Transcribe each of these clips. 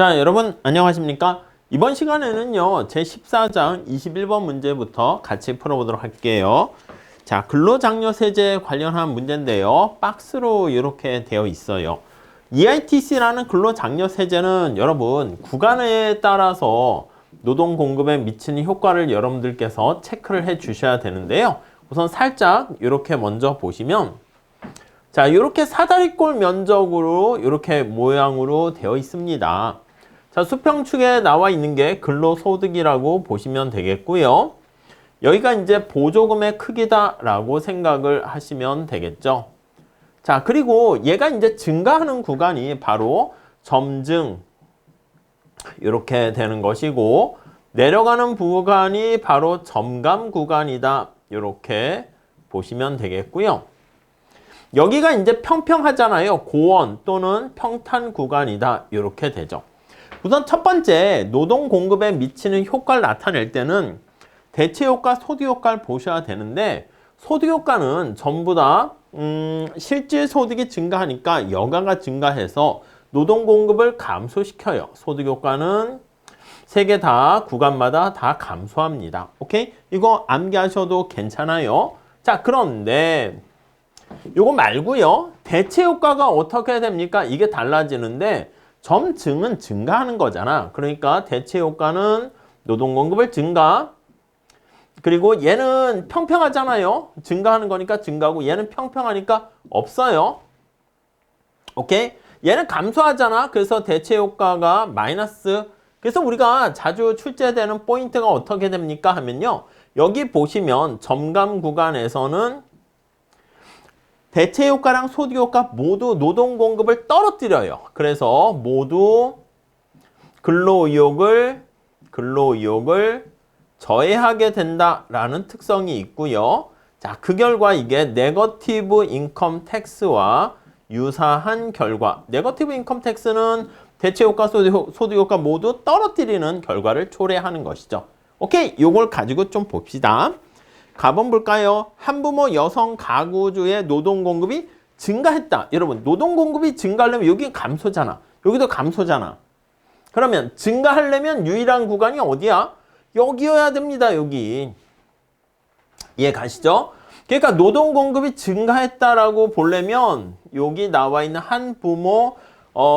자, 여러분 안녕하십니까? 이번 시간에는요, 제14장 21번 문제부터 같이 풀어보도록 할게요. 자, 근로장려세제 관련한 문제인데요. 박스로 이렇게 되어 있어요. EITC라는 근로장려세제는 여러분 구간에 따라서 노동 공급에 미치는 효과를 여러분들께서 체크를 해 주셔야 되는데요. 우선 살짝 이렇게 먼저 보시면, 자, 이렇게 사다리꼴 면적으로 이렇게 모양으로 되어 있습니다. 자, 수평축에 나와 있는 게 근로소득이라고 보시면 되겠고요. 여기가 이제 보조금의 크기다라고 생각을 하시면 되겠죠. 자, 그리고 얘가 이제 증가하는 구간이 바로 점증 이렇게 되는 것이고, 내려가는 구간이 바로 점감 구간이다 이렇게 보시면 되겠고요. 여기가 이제 평평하잖아요. 고원 또는 평탄 구간이다 이렇게 되죠. 우선 첫 번째, 노동 공급에 미치는 효과를 나타낼 때는 대체 효과, 소득 효과를 보셔야 되는데, 소득 효과는 전부 다 실질 소득이 증가하니까 여가가 증가해서 노동 공급을 감소시켜요. 소득 효과는 세 개 다 구간마다 다 감소합니다. 오케이? 이거 암기하셔도 괜찮아요. 자, 그런데 이거 말고요. 대체 효과가 어떻게 됩니까? 이게 달라지는데 점증은 증가하는 거잖아. 그러니까 대체 효과는 노동 공급을 증가, 그리고 얘는 평평하잖아요. 증가하는 거니까 증가하고, 얘는 평평하니까 없어요. 오케이? 얘는 감소하잖아. 그래서 대체 효과가 마이너스. 그래서 우리가 자주 출제되는 포인트가 어떻게 됩니까 하면요, 여기 보시면 점감 구간에서는 대체 효과랑 소득 효과 모두 노동 공급을 떨어뜨려요. 그래서 모두 근로 의욕을 저해하게 된다라는 특성이 있고요. 자, 그 결과 이게 네거티브 인컴 텍스와 유사한 결과. 네거티브 인컴 텍스는 대체 효과, 소득 효과 모두 떨어뜨리는 결과를 초래하는 것이죠. 오케이, 요걸 가지고 좀 봅시다. 가본 볼까요? 한부모 여성 가구주의 노동 공급이 증가했다. 여러분, 노동 공급이 증가하려면 여기 감소잖아. 여기도 감소잖아. 그러면 증가하려면 유일한 구간이 어디야? 여기여야 됩니다. 여기. 이해 가시죠? 그러니까 노동 공급이 증가했다라고 보려면 여기 나와 있는 한부모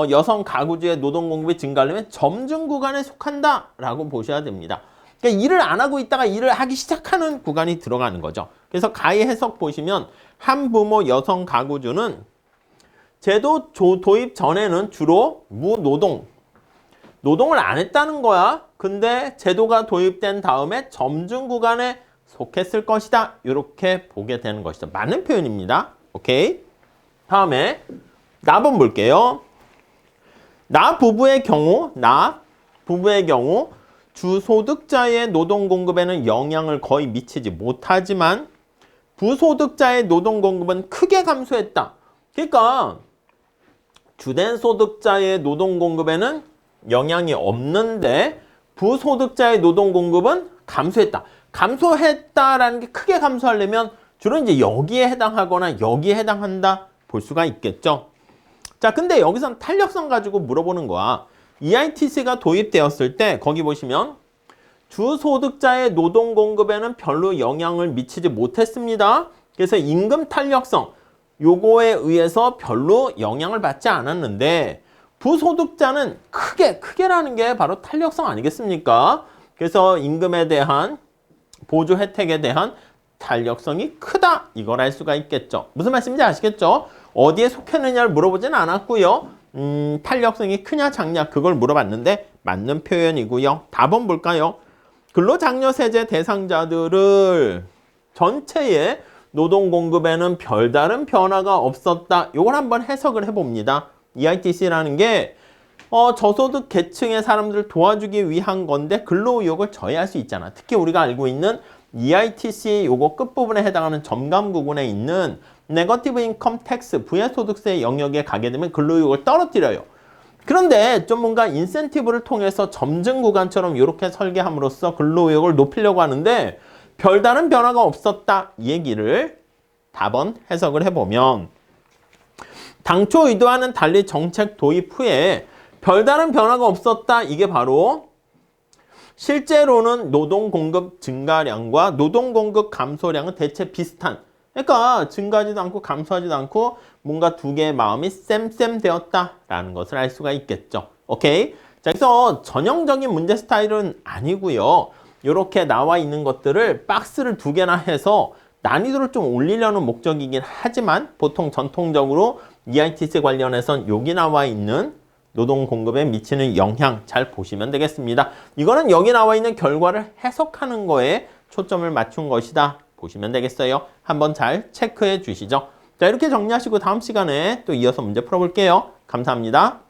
여성 가구주의 노동 공급이 증가하려면 점증 구간에 속한다라고 보셔야 됩니다. 그러니까 일을 안 하고 있다가 일을 하기 시작하는 구간이 들어가는 거죠. 그래서 가히 해석 보시면 한부모 여성 가구주는 제도 도입 전에는 주로 노동을 안 했다는 거야. 근데 제도가 도입된 다음에 점증 구간에 속했을 것이다. 이렇게 보게 되는 것이죠. 맞는 표현입니다. 오케이. 다음에 나번 볼게요. 나 부부의 경우 주소득자의 노동 공급에는 영향을 거의 미치지 못하지만 부소득자의 노동 공급은 크게 감소했다. 그러니까 주된 소득자의 노동 공급에는 영향이 없는데 부소득자의 노동 공급은 감소했다. 감소했다라는 게 크게 감소하려면 주로 이제 여기에 해당하거나 여기에 해당한다 볼 수가 있겠죠. 자, 근데 여기선 탄력성 가지고 물어보는 거야. EITC가 도입되었을 때 거기 보시면 주소득자의 노동 공급에는 별로 영향을 미치지 못했습니다. 그래서 임금 탄력성 요거에 의해서 별로 영향을 받지 않았는데, 부소득자는 크게라는 게 바로 탄력성 아니겠습니까? 그래서 임금에 대한 보조 혜택에 대한 탄력성이 크다, 이걸 알 수가 있겠죠. 무슨 말씀인지 아시겠죠? 어디에 속했느냐를 물어보진 않았고요. 탄력성이 크냐 작냐 그걸 물어봤는데 맞는 표현이고요. 답은 볼까요? 근로장려세제 대상자들을 전체의 노동 공급에는 별다른 변화가 없었다. 이걸 한번 해석을 해봅니다. EITC라는 게 저소득 계층의 사람들을 도와주기 위한 건데 근로의욕을 저해할 수 있잖아. 특히 우리가 알고 있는 EITC 요거 끝부분에 해당하는 점감 구간에 있는 네거티브 인컴 텍스, 부의소득세 영역에 가게 되면 근로의욕을 떨어뜨려요. 그런데 좀 뭔가 인센티브를 통해서 점증 구간처럼 이렇게 설계함으로써 근로의욕을 높이려고 하는데 별다른 변화가 없었다. 이 얘기를 답은 해석을 해보면, 당초 의도와는 달리 정책 도입 후에 별다른 변화가 없었다. 이게 바로 실제로는 노동 공급 증가량과 노동 공급 감소량은 대체 비슷한. 그러니까 증가하지도 않고 감소하지도 않고 뭔가 두 개의 마음이 쌤쌤되었다라는 것을 알 수가 있겠죠. 오케이? 자, 그래서 전형적인 문제 스타일은 아니고요. 이렇게 나와 있는 것들을 박스를 두 개나 해서 난이도를 좀 올리려는 목적이긴 하지만 보통 전통적으로 EITC 관련해선 여기 나와 있는 노동 공급에 미치는 영향 잘 보시면 되겠습니다. 이거는 여기 나와 있는 결과를 해석하는 거에 초점을 맞춘 것이다. 보시면 되겠어요. 한번 잘 체크해 주시죠. 자, 이렇게 정리하시고 다음 시간에 또 이어서 문제 풀어볼게요. 감사합니다.